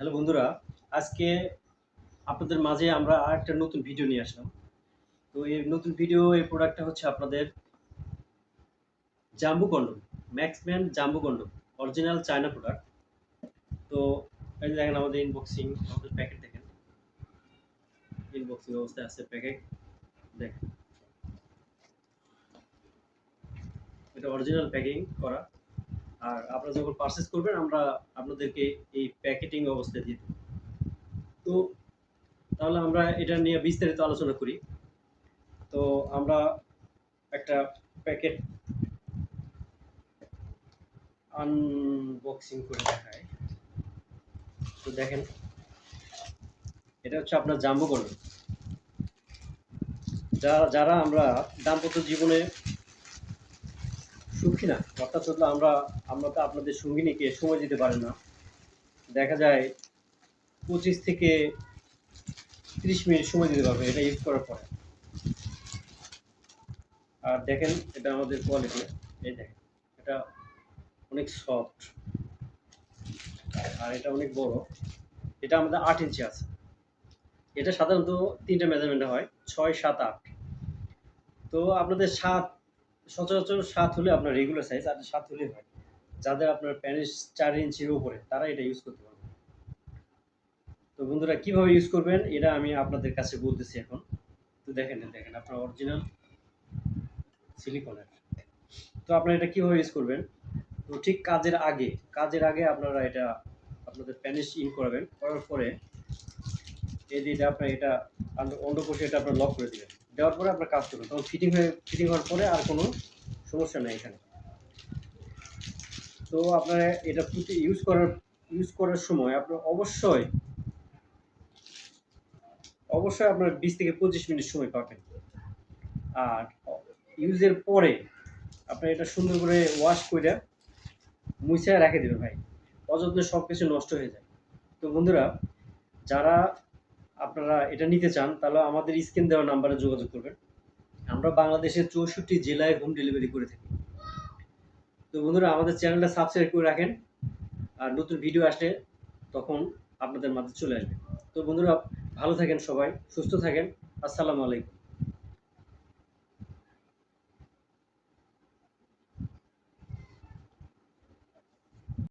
Hello বন্ধুরা, আজকে আপনাদের মাঝে আমরা আরেকটা নতুন ভিডিও নিয়ে আসলাম। তো এই নতুন ভিডিও এই প্রোডাক্টটা হচ্ছে আপনাদের jumbo condom, Maxman jumbo condom, original China product. তো এই যে দেখেন আমাদের ইনবক্সিং, আমাদের প্যাকেট দেখেন, ইনবক্সিং অবস্থায় আছে প্যাকেট দেখেন। এটা অরিজিনাল প্যাকিং করা। আর আপনারা যখন পারচেজ করবেন আমরা আপনাদেরকে এই প্যাকেটিং অবস্থায় দিয়ে দেব। তো তাহলে আমরা এটা নিয়ে বিস্তারিত আলোচনা করি। তো আমরা একটা প্যাকেট আনবক্সিং করে দেখায়। তো দেখেন, এটা হচ্ছে আপনার জাম্বো কন্ডম। যারা আমরা দাম্পত্য জীবনে সুখী না, অর্থাৎ হলো আমরা তো আপনাদের সঙ্গিনীকে সময় দিতে পারেন না। দেখা যায় 25 থেকে 30 মিনিট সময় দিতে পারবে এটা ইউজ করার পরে। আর দেখেন এটা আমাদের কোয়ালিটি, এই দেখেন এটা অনেক সফট আর এটা অনেক বড়। এটা আমাদের 8 ইঞ্চি আছে। এটা সাধারণত 3টে মেজারমেন্টে হয়, 6, 7, 8। তো আপনাদের 7, সচরাচর 7 হলে আপনার রেগুলার সাইজ, আর 7 হলেই হয়। যাদের আপনার প্যানিস 4 ইঞ্চির উপরে তারা এটা ইউজ করতে পারবে। তো বন্ধুরা কিভাবে ইউজ করবেন এটা আমি আপনাদের কাছে বলতেছি এখন। তো দেখেন আপনার অরিজিনাল সিলিকনের। তো আপনারা এটা কিভাবে ইউজ করবেন? তো ঠিক কাজের আগে আপনারা এটা আপনাদের প্যানিস ইন করাবেন। করার পরে এই যে আপনার এটা অন্ডকোষে এটা আপনার লক করে দিবেন। দেওয়ার পরে আপনার কাজ করবেন। তখন ফিটিং হওয়ার পরে আর কোনো সমস্যা নেই এখানে। তো আপনারা এটা ইউজ করার সময় আপনার অবশ্যই আপনার 20 থেকে 25 মিনিট সময় পাবেন। আর ইউজের পরে আপনার এটা সুন্দর করে ওয়াশ কইরা মুইছা রেখে দিবেন ভাই। অযত্নে সবকিছু নষ্ট হয়ে যায়। তো বন্ধুরা, যারা আপনারা এটা নিতে চান তাহলে আমাদের স্ক্রিন দেওয়া নাম্বারে যোগাযোগ করবেন। আমরা বাংলাদেশের 64 জেলায় হোম ডেলিভারি করে থাকি। তো বন্ধুরা আমাদের চ্যানেলটা সাবস্ক্রাইব করে রাখেন। আর নতুন ভিডিও আসলে তখন আপনাদের মাঝে চলে আসবে। তো বন্ধুরা ভালো থাকেন, সবাই সুস্থ থাকেন। আসসালামু আলাইকুম।